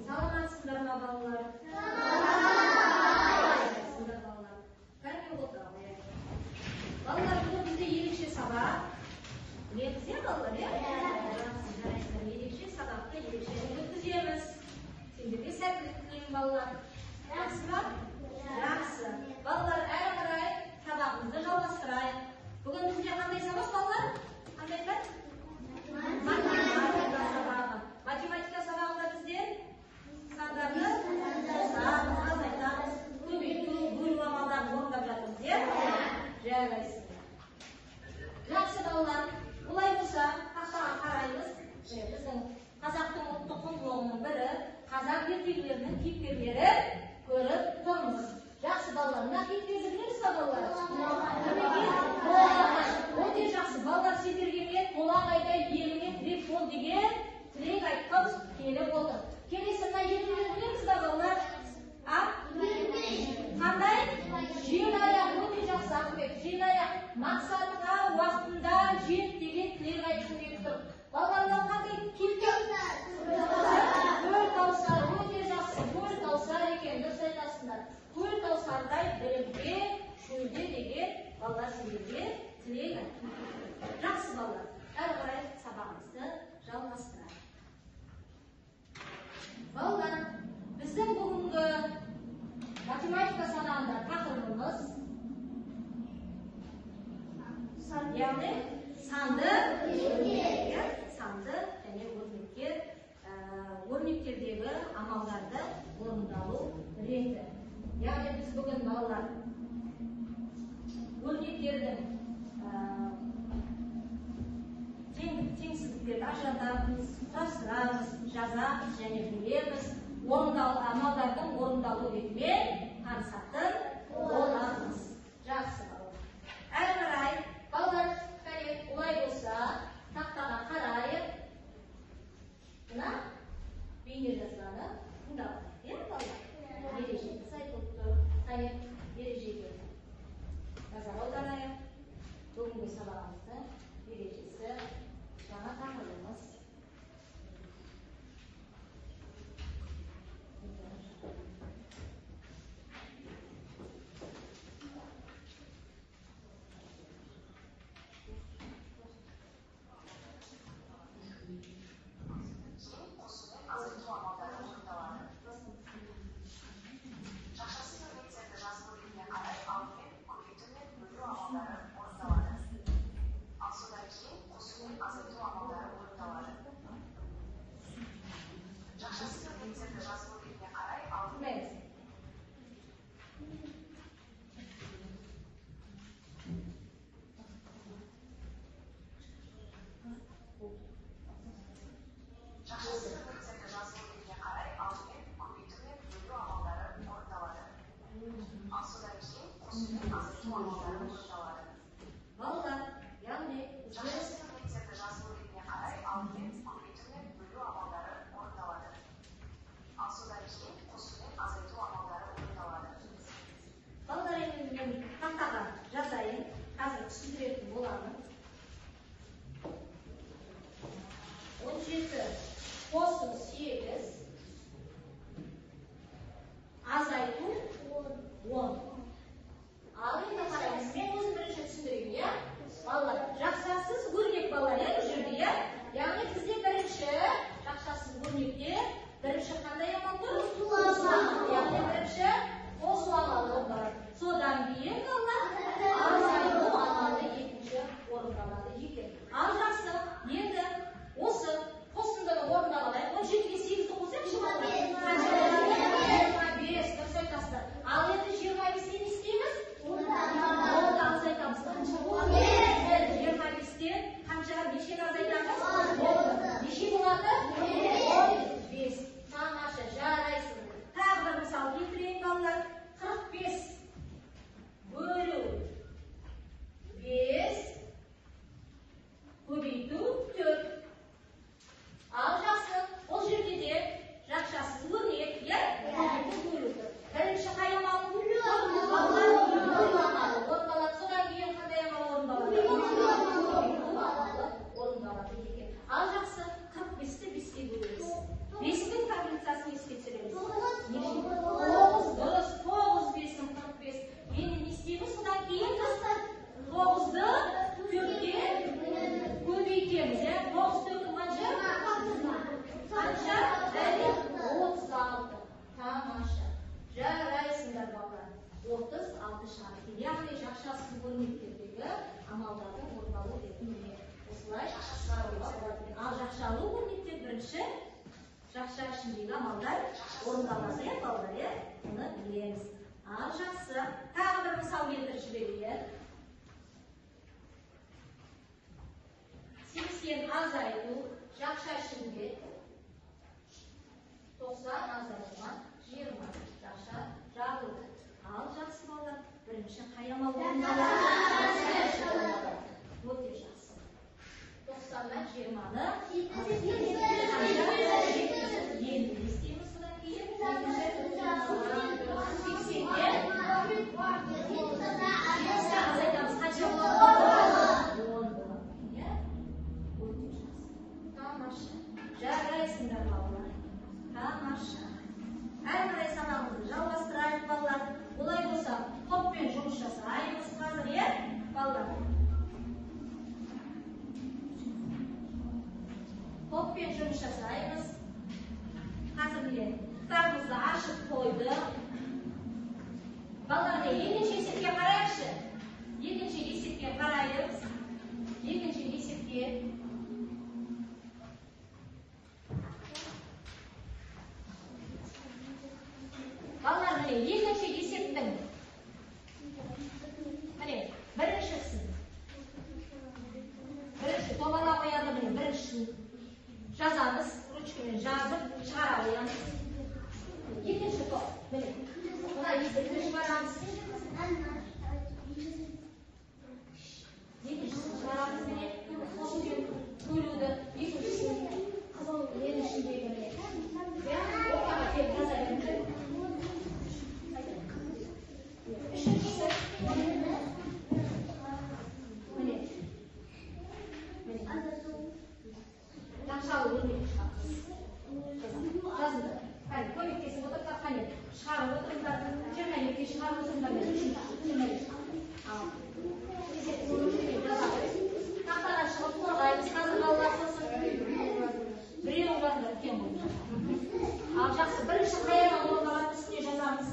Саламатсыздар ма балалар? Балалар, бүгін бізде ерекше сабақ. Білеміз бе балалар? Ерекше сабақты ерекше өткіземіз. Сендерге сәттілік тілеймін балалар. Жақсы ма? Жақсы. Балалар, әрі қарай сабағымызды жалғастырайық. Бүгін бізде қандай сабақ балалар? Қандай пән? Математика сабағы. Математика сабағында бізде сандарды азайтамыз, көбейту, бөлу амалдарын орындап жатырмыз, иә? Жарайсың. Жақсы балалар, олай болса, тақтаға қараймыз. Біздің қазақтың ұлттық құндылығының бірі, қазақ ертегілерінің кейіпкерлері көріп тұрмыз. Жақсы балалар, мына кейіпкерді білеміз ба балалар? Өте жақсы балалар, сендерге мен Толағайда еліңе тірек бол деген тілек айтқым келіп отыр. Келесі мына ертегіні білеміз ба балалар? Қандай? Жел-аяқ, өте жақсы Ақбек. Жел-аяқ, мақсатыңа уақытында жет деген тілек айтқым келіп тұр. Балалар, қандай кейіпкер? Көл таусар, өте жақсы. Көл таусар екен, дұрыс айтасыңдар. Көл таусардай білімге, шөлде деген балалар сендерге тілек айтқым келіп тұр. Жақсы балалар, әрі қарай сабағымызды жалғастырайық. Балалар, біздің бүгінгі математика сабағында тақырыбымыз яғни санды және өрнектердегі амалдарды орындалу реті. Яғни біз бүгін балалар өрнектердің теңсіздіктерді ажыратамыз, құрастырамыз, жазамыз және білеміз. Амалдардың орындалу ретімен танысатын боламыз. Жақсы балалар. Әрі қарай балалар, олай болса, тақтаға қарайық. Мына бейне жазбаны тыңдап алайық, иә балалар? Ережеміз айтылып тұр. Ережеге назар аударайық. Бүгінгі сабағымыздың ережесі, жаңа тақырыбымыз. Балалар, яғни балалар енді мен тақтаға жазайын, қазір түсіндіретін боламын. 17 қосу 8 азайту 10. Ал енді қараңыз, мен өзім бірінші түсіндірейін, иә? Балалар, жақшасыз өрнек балалар, бұл жерде, иә? Яғни бізде бірінші жақшасыз өрнекте бірінші қандай амал тұр? Яғни бірінші қосу амалы бар. Содан кейін балалар азайту амалы екінші орындалады екен. Ал жақсы, енді осы қосындыны орындап алайық. 17-ге 8 амалдарды орындалу деген осылай шығаруға болады. Ал жақша алу өрнектен бірінші жақша ішіндегі амалдар орындалады, балалар, оны білеміз. Ал жақсы. Тағы бір мысал келтіріп жіберейік. 80 азайту жақша ішінде 90 азайтуға 20 жақша жағылды. Ал жақсы балалар, бірінші қай амал орындалады? Өте жақсы. 90-дан 20-ны енді істейміз содан кейін. 80-ге азайтамыз қанша болады? 10 болады. Өте жақсы. Тамаша. Жарайсыңдар балалар. Тамаша. Әрі қарай санамызды жалғастырайық балалар. Олай болса, топпен жұмыс жасаймыз қазір, балалар. Топпен жұмыс жасаймыз. Қазір кітабымызды ашып қойдық. Балалар, екінші есепке қарайықшы. Екінші есепке қарайық. Екінші есепке. Балалар, екінші есептің біріншісін тобала қояды, біріншісін жазамыз, ручкамен жазып шығара қоямыз. Екінші топ, мына есепті шығарамыз. Екіншісін шығарамыз, бөлуді, екіншісін қызыл ел ішіндегі ортаға келіп жазайық. Үшіншісі жақшалы өрнек шығарыз. Жазыңдар. Көмектесіп отырып, шығарып отырыңдар. Жырмәлекке шығарып отырыңдар. Тақтаға шығып қорғаймыз. Қазір балалар сосын біреу жазыңдар, үлкен болды. Ал жақсы, бірінші қаяға орындалатын үстіне жазамыз.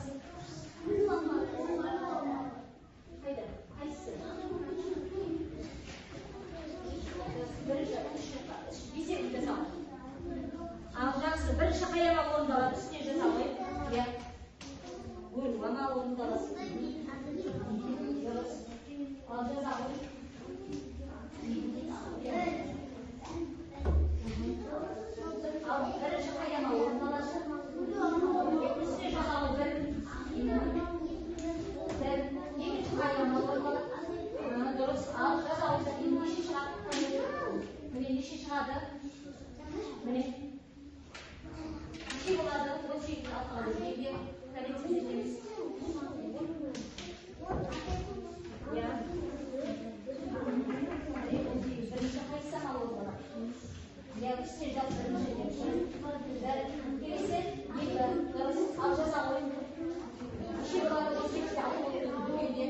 Қайсы? Есепті жасау. Ал жақсы, бірінші қаяға орындалады, үстіне жасау. Бөлу амалы орындалады. Ал жасау. Ал бірінші қаяға орындалады. Үстіне жасау бір. Екінші қаяға орындалады. Дұрыс. Ал жасау. Неше шығады? Міне неше шығады? Міне. Неше болады? 18 алқалы жерге коллектив етеміз. Бірінші қайсы амал орындалады? Үстіне жазып бірінші келесі екі. Дұрыс. Ал жасау. Неше болады? 18 алқалы жерге.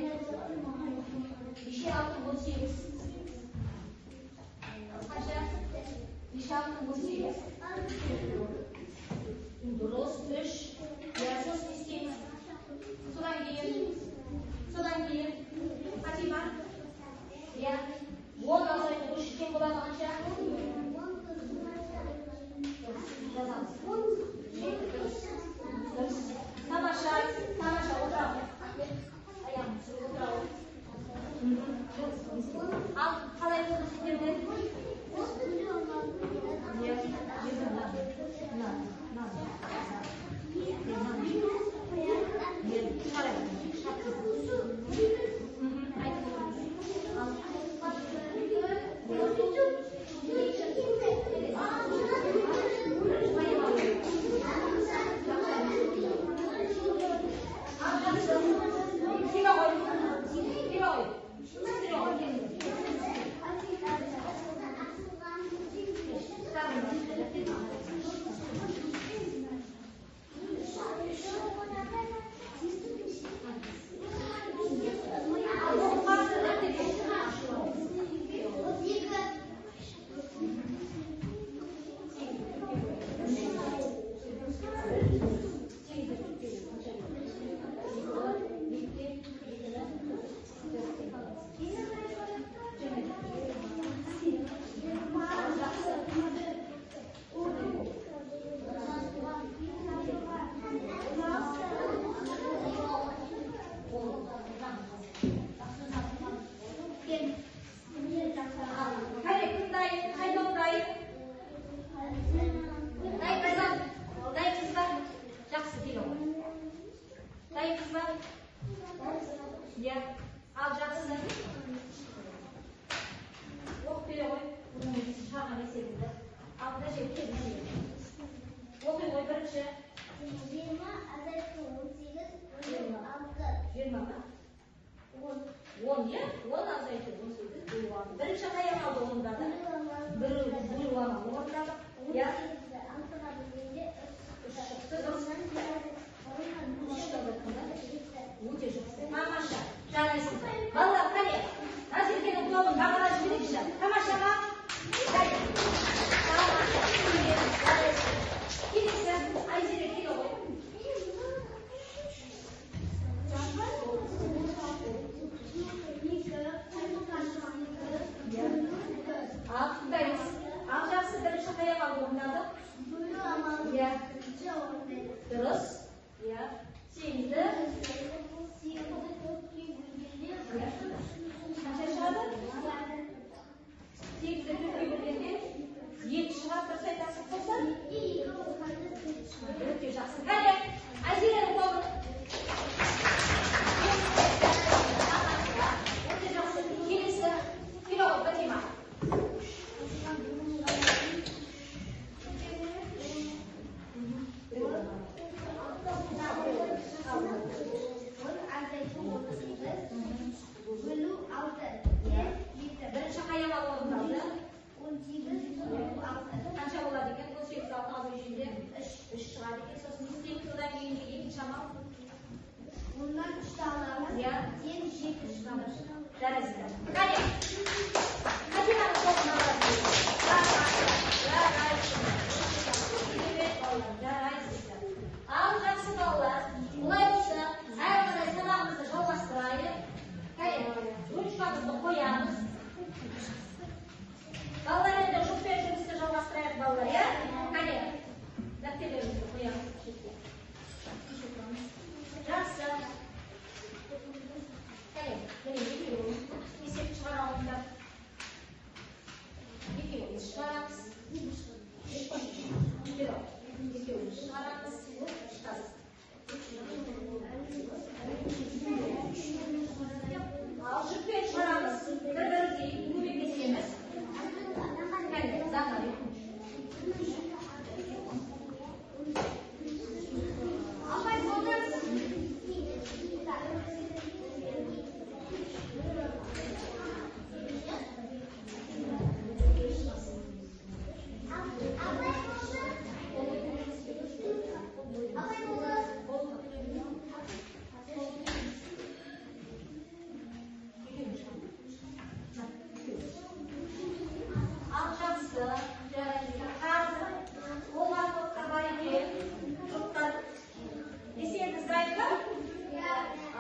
Неше алтын 18? Қанша? Неше алтын 18? Дұрыс, 3. Сосын істейміз. Содан кейін Фатима. 10 азайтып өшіккен болады қанша? Жазамыз. Тамаша, отырамыз. Аяғын түсіріп отырамыз. Ал қалай болды сіздерде? есебінде. Алда жеткенде. Оқи ғой бірінші. 20 азайту 18 20 ма? 10 иә? 10 азайту 18 бөлу 6. Бірінші қаяқ алды орындады? Бөлу орындады. Иә? Өте жақсы. Тамаша. Жарайсың. Балалар, қане. Назеркенің тобын бағалап жіберейікші. Тамаша ма? Тамаша. Жарайсың. Келесі. Айзере келе ғой. Ал тыңдаймыз. Ал жақсы бірінші қаяқ алды орындады? Иә. Дұрыс. Иә. Сегізді. Қанша шығады? 8-ді төртке бөлгенде 2 шығады, дұрыс айтасың болса? Өте жақсы. Қане, Айзеренің тобын. Өте жақсы. Келесі. Келе ғой, Батима. Бірінші қаяқ орындалды? 18 қанша болады екен? 18 алды жүйінде 3 шығады екен. Сосын не істейміз одан кейін екінші амал? Ondan 3 alalım. Ya. Yeni 7 çıkarır. Жарайсыздар. Қане. Қатиманың тобын аласыз. Жарайсыздар. Ал жақсы балалар. Бұлай болса, әрі қарай сабағымызды жалғастырайық. Қане, ручкамызды қоямыз. Балалар енді жұппен жұмысты жалғастырайық балалар, иә? Қане, дәптерлерімізді қоямыз. Жақсы. Қане, есеп шығарауында. Екеуіміз шығарамыз. Екеуіміз шығарамыз. Ал жұппен шығарамыз. Бір-бірімізге көмектесеміз. Қане, заңғали. Апай, болдыңыз. Ал жақсы, жарайды. Қазір болған топқа бар екен. Жұптар есебіңіз дайын ба?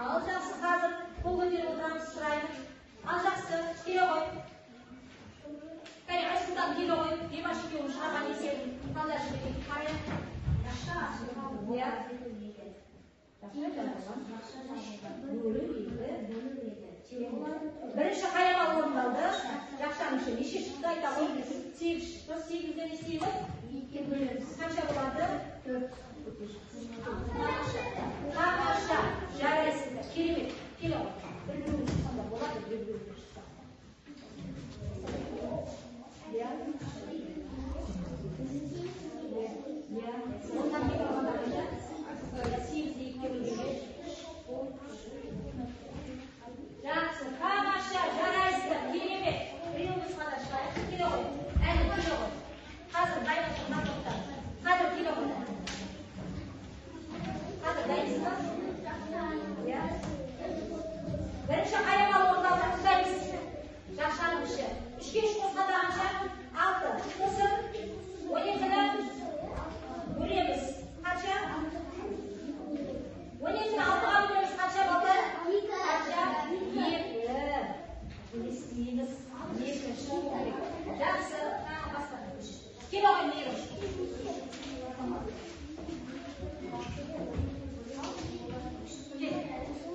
Ал жақсы, қазір қол көтеріп отырамыз, сұрайық. Ал жақсы, келе ғой. Қане, Айсұлтан келе ғой. Димаш екеуің шығарған есебін қалдар жіберейік. Қане. Иә. Бірінші қаяқ орындалды. Жақшаның іші неше шықты айта ғой? 8 шықты. 8-ден есейміз. Қанша болады? 4. Тамаша. Жарайсыздар. Керемет. Келе ғой. Бір-біріміз шыққанда болады. Бір-біріміз шыққанда. Иә. Иә. Ондан келе орында қанша? 8-де 2-ге бөлгенде. Жақсы, тамаша, жарайсыздар, керемет. Біреуіміз ғана шығайық. Келе ғой. Әлі келе ғой. Қазір дайын тұрған тоқтар. Қазір келе ғой. Қазір дайынсыз ба? Иә. Бірінші қаяқ орындалды, тұздаймыз. Жақшаның іші. 3-ке 3 қосқанда қанша? 6. Қосып 12-ні бөлеміз. Қанша? 12-ні 6-ға бөлеміз. Қанша болды? Қанша? 2. Естейміз. 2 шығу керек. Жақсы. Бастаңыз. Келе ғой, мейірім.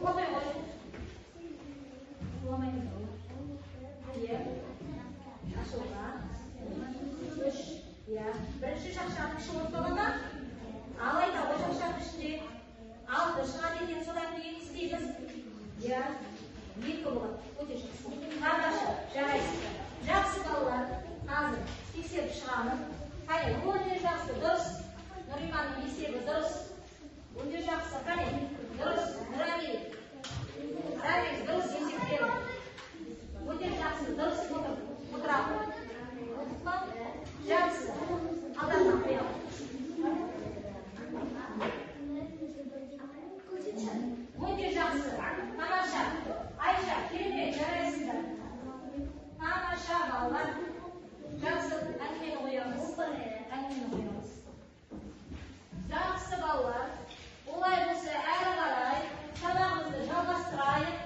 Оқи ғой. Оламаймыз ғой. Иә. Ашылған. 3. Иә. Бірінші жақшаның іші орталама. Алайда о жақшаның ішінде 6 шығады екен, содан кейін істейміз. Иә. 2 болады. Өте жақсы. Тамаша, жарайсыздар. Жақсы балалар. Қазір тексеріп ханым. Қане, өте жақсы, дұрыс. Нұриманның есебі дұрыс. Өте жақсы, қане, дұрыс. Нұрамел, дұрыс есептері. Өте жақсы, дұрыс отырады. Жақсы, алданма, қоял. Өте жақсы, тамаша. Айша, керемет, жарайсыздар. Тамаша балалар. Жақсы, әңгімені қоямыз. Жақсы балалар. Олай болса әрі қарай сабағымызды жалғастырайық.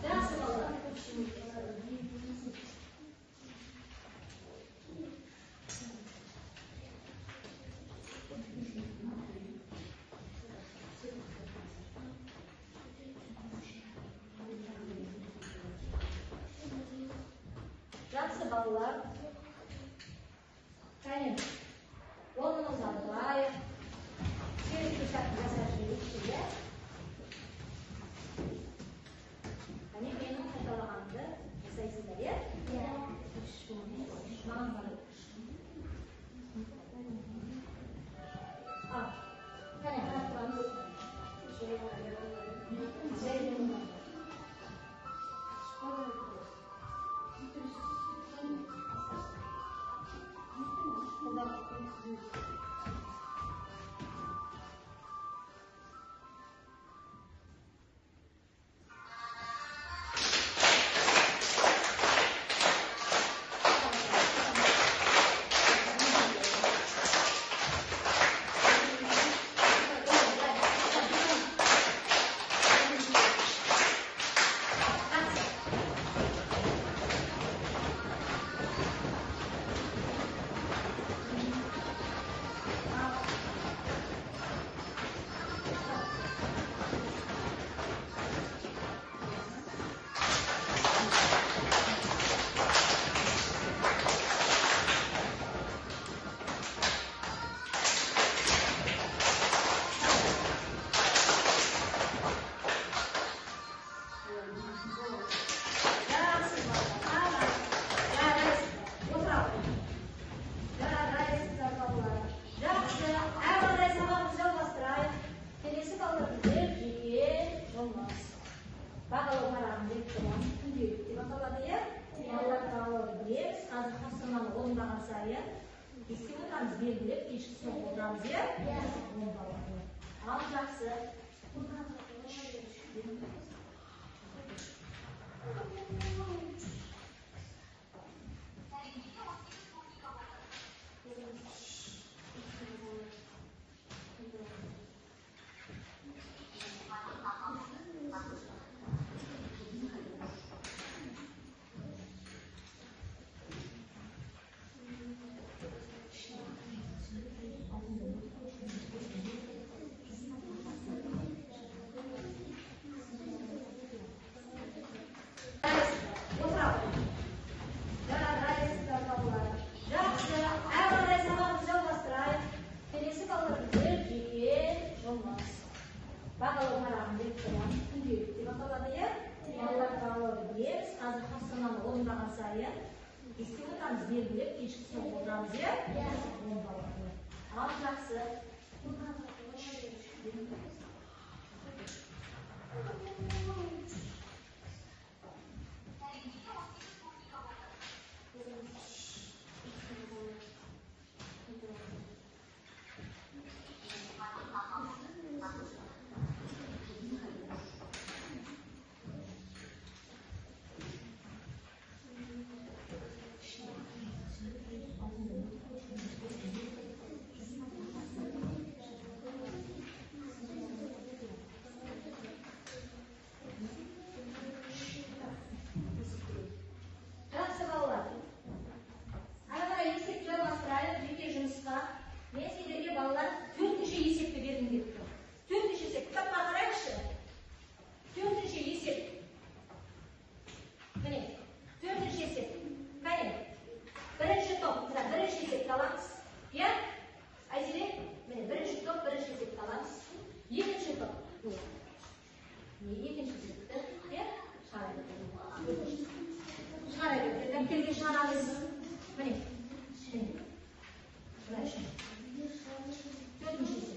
Жақсы балалар. Жақсы балалар. Қане, орнымызға тұрайық. Серікті шақты жасап жіберейікші. Қане, менің қайталағанымды жасайсыздар, е? Маған қарай. Қане, қарап тұрамыз. Белгілеп, кешкі соң отырамыз, е? Ал, жақсы. Белгілеп, кешкі соң отырамыз, е? Ал, жақсы. тілге шығарамыз. Міне. Дальше. Төртіншісі.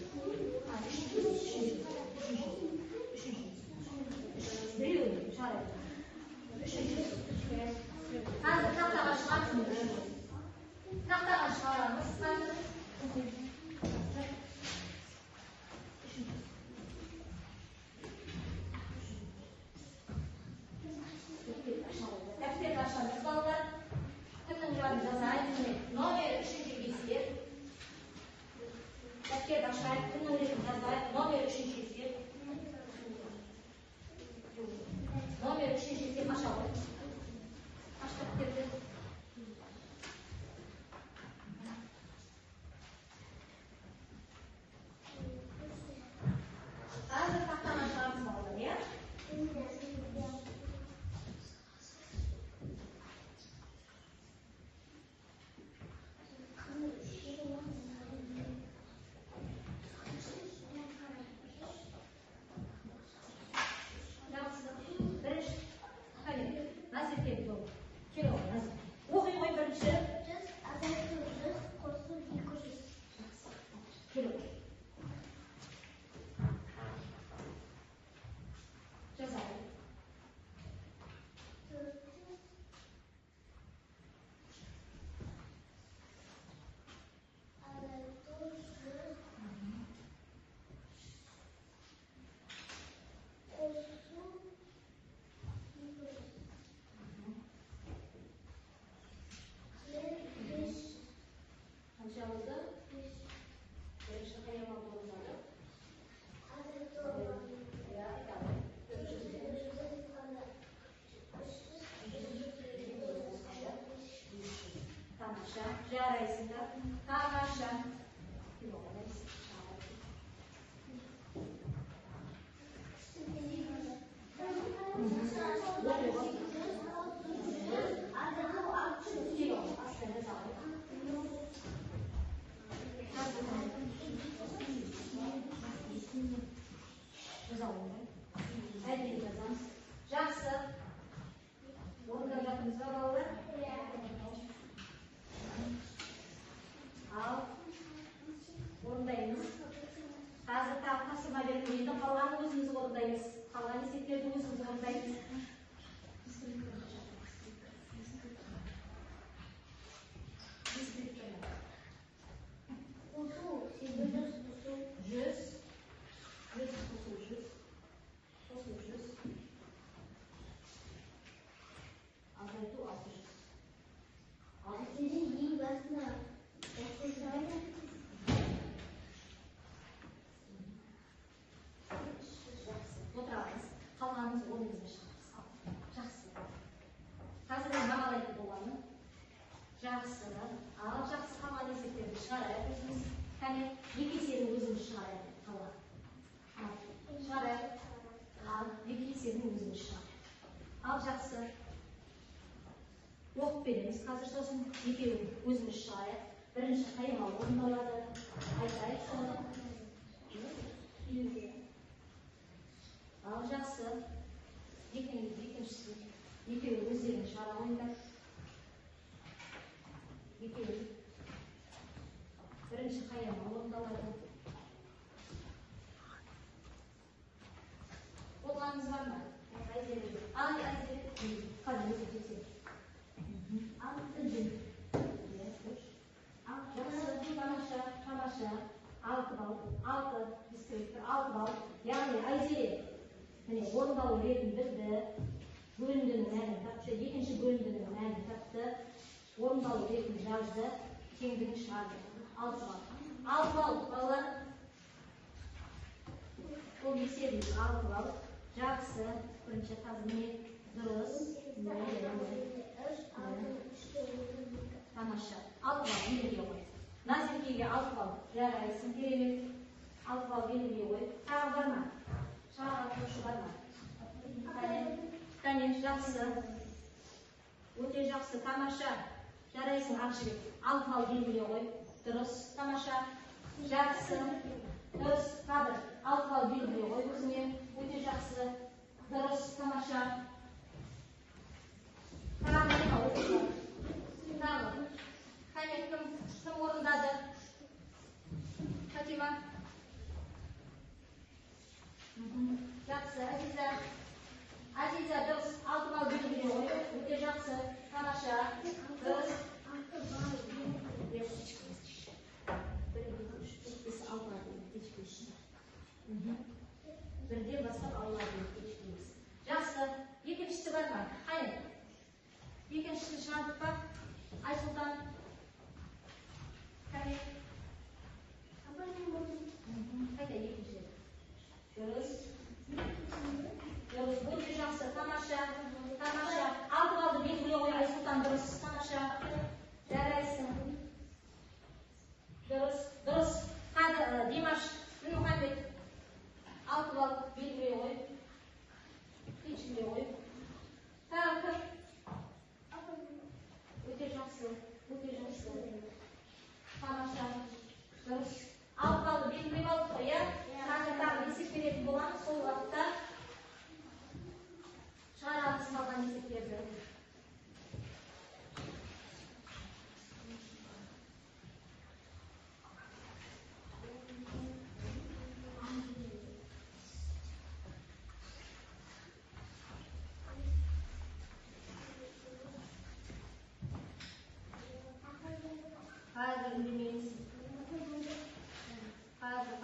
Біреуін шығарайық. Үшіншісі. Қазір тақтаға шығарсың. Тақтаға шығарамыз. Қазір. Дәптерді ашамыз балалар. Күннің жауабын жазайық. Номер 3-ші кесер. Дәптерді ашайық. Күннің ретін жазайық. Номер 3-ші кесер. Номер 3-ші кесер ашалып. Аш дәптерді. Қазір тақтаға шығарымыз балалар, иә? Жарайсыңдар. Тамаша. Жақсы. Орындап жатырмыз ба балалар? Ал орындаймыз. Қазір тағы тапсырма бердім. Енді қалған өзіміз орындаймыз. Қалған есептерді өзіміз орындаймыз. Отырамыз. Қалғанымыз орнымызға шығамыз. Жақсы. Қазір мен бағалайтын боламын. Жақсы. Ал жақсы қалған есептерді шығарайық өзіміз. Кәне, екі есебін өзіміз шығарайық. Қалған. Шығарайық. Ал екі есебін өзіміз шығарайық. Ал жақсы. Оқып береміз. Қазір сосын екеуін өзіміз шығарайық. Бірінші қайымал орындалады. Айтайық соны. Ал жақсы. Екіншісі. Екеуі өздерін шығара қойыңдар. Екеуі. Бірінші қайымал орындалады. Болғаныңыз бар ма? Айзелі. Қазір өзі тексер. Ал үнден. Ал жақсы. Тамаша. 6 балл. 6 дискреттер. 6 балл. Яғни Айзеле. Міне, орындалу ретін білді. Бөлімдінің мәнін тапты. Екінші бөлімдінің мәнін тапты. Орындалу ретін жазды. Теңдігін шығарды. 6 балл. 6 балл балалар. Ол есебіміз 6 балл. Жақсы. Бірінші қазір дұрыс. Тамаша. 6 балл белгілей қой. Назеркеге 6 балл. Жарайсың, керемет. 6 балл белгілей қой. Тағы бар ма? Шағатушы бар ма? Кәне, жақсы. Өте жақсы. Тамаша. Жарайсың, Ақжібек. 6 балл белгілей қой. Дұрыс. Тамаша. Жақсы. Дұрыс. Қадыр. 6 балл белгілей қой өзіңе. Өте жақсы. Дұрыс. Тамаша. Тағы жақсы. Азиза дұрыс. 6 балл белгілей қой. Өте жақсы. Тамаша. Дұрыс. Бірден бастап алладың кешкеміз. Жақсы. Екіншісі бар ма? Қайын. Екіншісін шығардық па? Айсұлтан. Қайын. Қайда екінші? Дұрыс. Дұрыс. Өте жақсы. Тамаша. 6 балды белгілей қой. Айсұлтан дұрыс. Тамаша. Жарайсың. Дұрыс. Димаш. Мұхаммед. 6 балл белгілей қой. Кешілей қой. Тағы кім? Өте жақсы. Тамаша. Дұрыс. 6 балды белгілей балды қой, иә? Тағы есеп беретін боламыз. Сол уақытта шығарамыз қалған есептерді. Қазір үндемейміз. Қазір.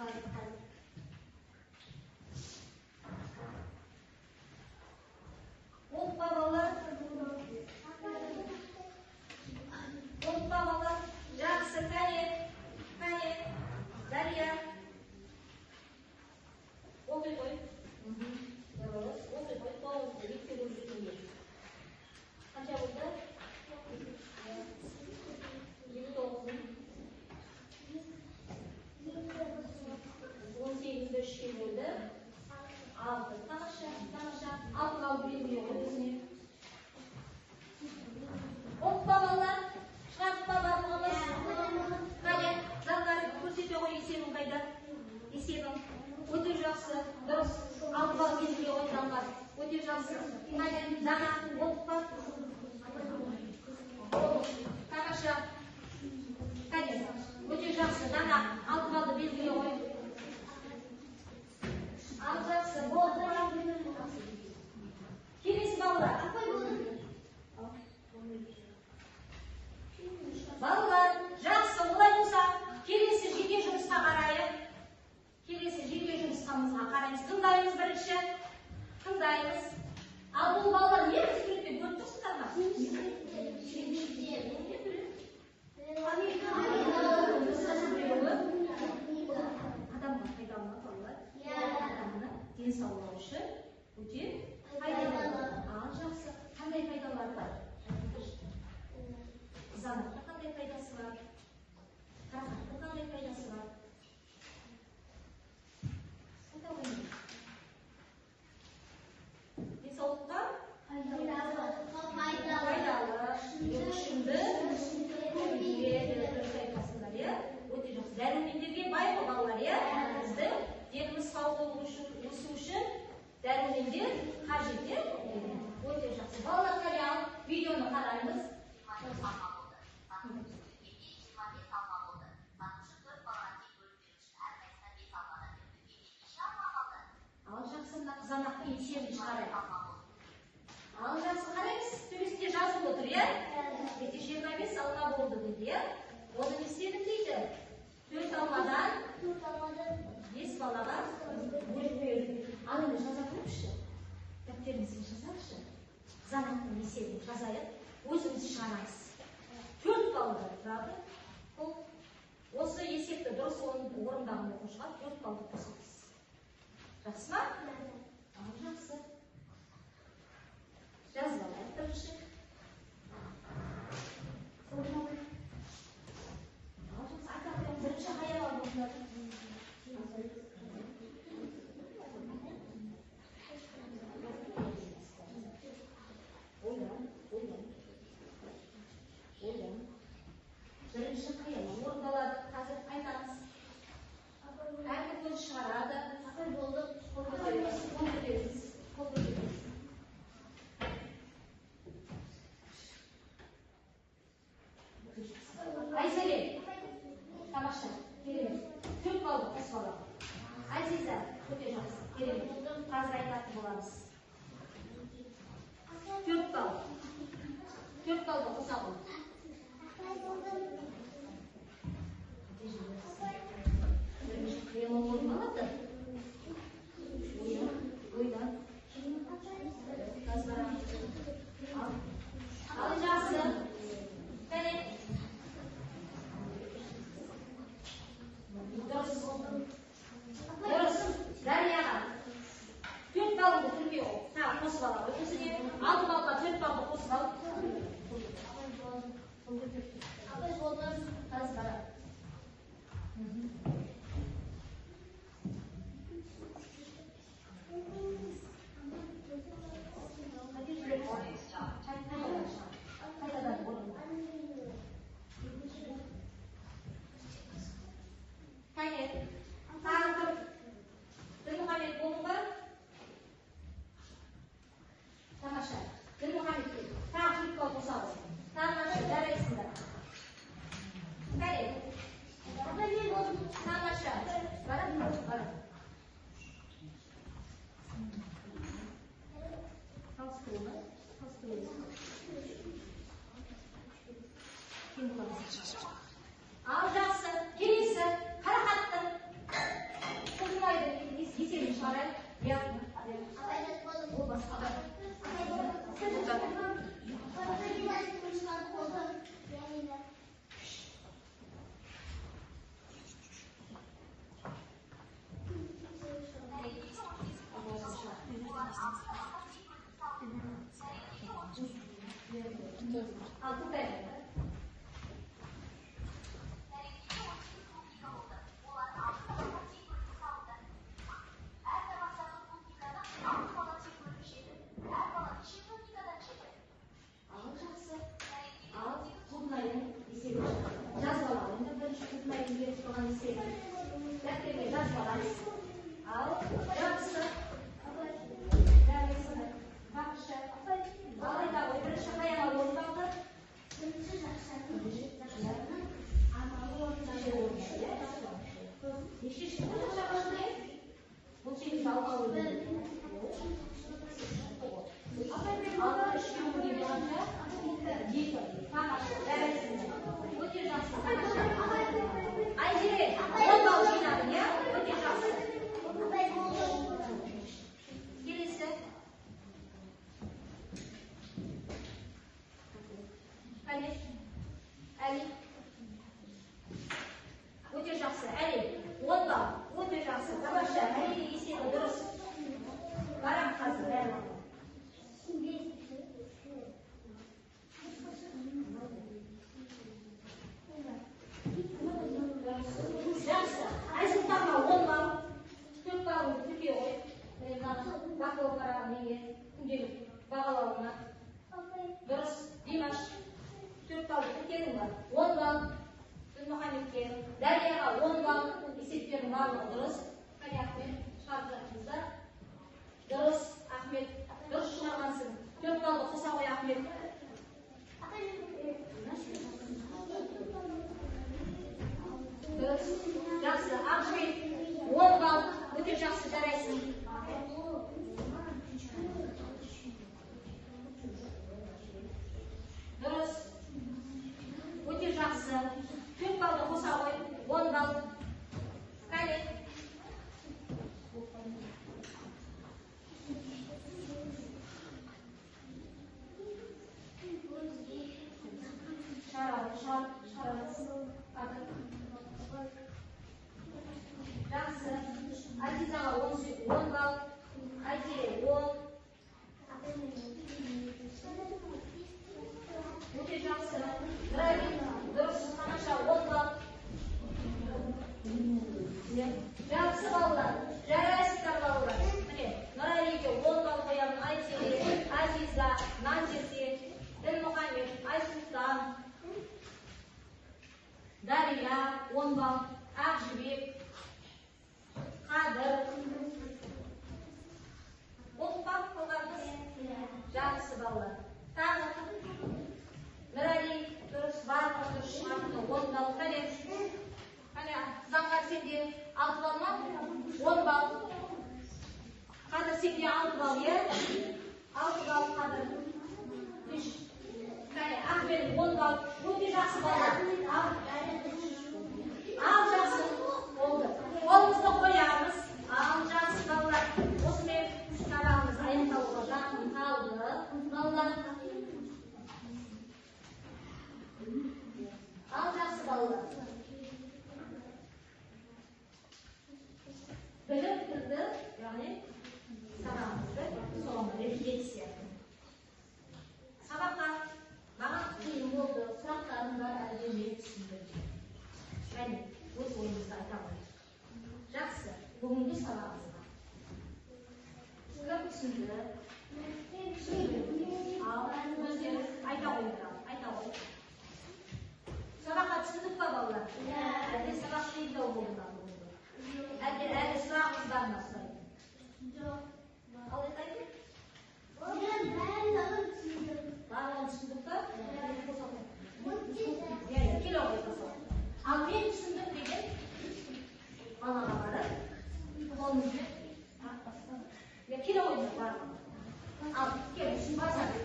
Оқпа балалар. Жақсы. Кәне. Дария. Оқи қой. Дұрыс. Оқи қой. 9-ды. Мектеп жүргенде. Қанша болды? 18-ді 3-ке бөлді. 6. Тамаша. 6 балл белгілей қой өзіне. Оқпа балалар. Шығарып барлығымыз. Қане, Залдар көрсете қой есебің қайда? Есебің. Өте жақсы. Дұрыс. 6 балл белгілей қой Залдар. Өте жақсы. Қане, Дана. Оқпа. Тамаша. Қане, өте жақсы. Дана. 6 балды белгілей қой. Ал жақсы. Болды. Келесі балалар. Балалар, жақсы. Олай болса, келесі жеке жұмысқа қарайық. Қараймыз. Тыңдаймыз бірінші. Ал бұл балалар не суретпен көріп тұрсыңдар ма? Адамға пайдалы ма балалар? Адамның денсаулығы үшін өте пайдалы. Ал жақсы. Қандай пайдалары бар? Қызанаққа қандай пайдасы бар? Қарақатқа қандай пайдасы бар? Денсаулыққа пайдалы. Өкшімді өте жақсы. Дәрумендерге бай ғой балалар, иә? Біздің деніміз сау болу үшін дәрумендер қажет, иә? Өте жақсы. Балалар, қане ал видеоны қараймыз. Ал жақсы, мына қызанақтың есебін шығарайық. Ал жақсы, қараймыз. Төбесінде жазылып отыр, иә? 25 алма болды дейді, иә? Оны не істедім дейді? 4 алмадан 5 балаға бөліп бердім. Ал енді жаза көріпші. Дәптеріңізге жазайықшы. Қызанақтың есебін жазайық. Өзіміз шығарамыз. 4 балды тұрады. Осы есепті дұрыс орындаған оқушыға 4 балды қосамыз. Жақсы ма? Ал жақсы. Жазып алайық бірінші. Бірінші қайда алып отырады? Бірінші қиялы орындалады. Қазір айтамыз. Әркім өзі шығарады. деген қазір айтатын боламыз. 4 балл. 4 баллды қоса қой. Қиын ойын алады. Ойдан. Ал жақсы. Кәне. Дұрыс. Дарияға. 4 баллды түрге қосып ала ғой. Көзіне 6 баллға 4 баллды қосып ал. Апай жолдан қазір барады. Ал жақсы, келесі, қарақаттың құлмайды, есебін шығарайық. Ол басқа. Al to'xtaydi. Өте жақсы, әлі, 10 балл, өте жақсы, тамаша, әлі есебі дұрыс. Барам қазір, бәрі. Жақсы, Айсұлтанға 10 балл, 4 баллды түрге қой. Бақылау қараған неге, күнделік бағалауына. Дұрыс, Димаш, 4 баллды түркенің бар, 10 балл. Мұхаммедке, Дарияға 10 балл, есептердің барлығы дұрыс. Қане Ахмет, шығарып жатырмызда. Дұрыс, Ахмет, дұрыс шығарғансың. 4 баллды қоса қой, Ахмет. Дұрыс, жақсы, Ақжібек, 10 балл, өте жақсы жарайсың. Дұрыс, өте жақсы. 4 баллды қоса қой, 10 балл. Қане. Жақсы. Азизаға 10 балл. Айзере 10. Өте жақсы. Дұрыс, тамаша 10 балл. Жақсы балалар, жарайсыздар балалар. Міне, Нұралиге 10 балл қоямын. Айзере, Азиза, Назизе, Дінмұхаммед, Айсұлтан, Дария 10 балл, Ақжібек, Қадыр. Оқпап қылғанбыз. Жақсы балалар. Тағы Нұрали, дұрыс, барлығы дұрыс шығармын. 10 балл қане. Қане, Заңғар сенде 6 балл ма? 10 балл. Öteki 6 bal ya. 6 bal kadar. Üç. Kale, aferin 10 bal. Bu bir жақсы ballar. Al жақсы. Oldu. Kolumuzu koyarız. Al жақсы ballar. Osымен sabahımız аяқталуға жақын қалды. Балалар. Al жақсы балалар. Біліп тұрды, яғни сабағымызды соңғы репетиция. Сабаққа маған қиын болды, сұрақтарым бар, әдемі түсіндірді. Және өз ойымызды айта қойдық. Жақсы, бүгінгі сабағымызға. Кім түсінді? Ал, өздері айта қойдық. Сабаққа түсіндік па, балалар? Әлде сабақ қиындау болды ма бүгінгі? Әлде сұрағыңыз бар ма сұрайды? Жоқ. Ал айтайын? Бәрін түсіндім. Барлығын түсіндік па? Келе қойдық. Ал мен түсіндім деген балаға барып, қолымызбен келе қойдық барлығын. Ал, кел, басады.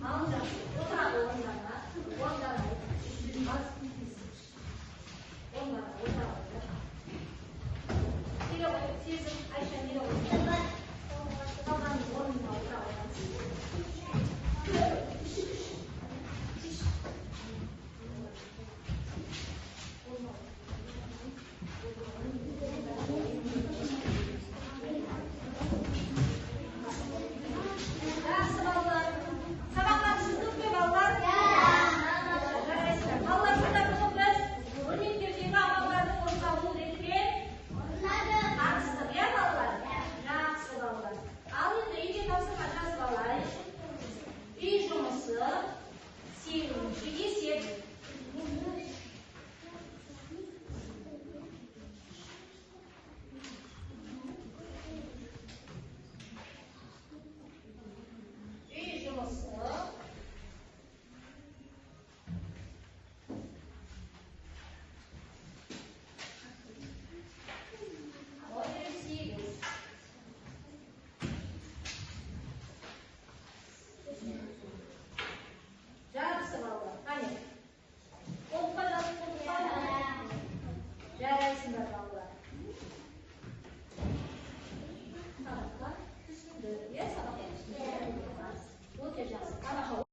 Ал, жақсы. Отырады орындарына. Келе қойдық. Сезім, Айша келе қойдық. Қалғанымыз орнына отыра қойдық. Жақсы балалар. Сабаққа түсіндік пе балалар? Жарайсыздар. Балалар, сонда бүгін біз өрнектердегі амалдардың орындалуы ретімен қатыстық, иә балалар? Жақсы балалар. Ал енді үйде тапсырма жазып алайық. Үй жұмысы 8-ші есеп. Үй жұмысы 18. Жақсы балалар. Қане. Оқпа жазып оқпа. Жарайсыңдар балалар. Сабаққа түсінді. Иә, сабаққа түсінді. Өте жақсы. Тамаша.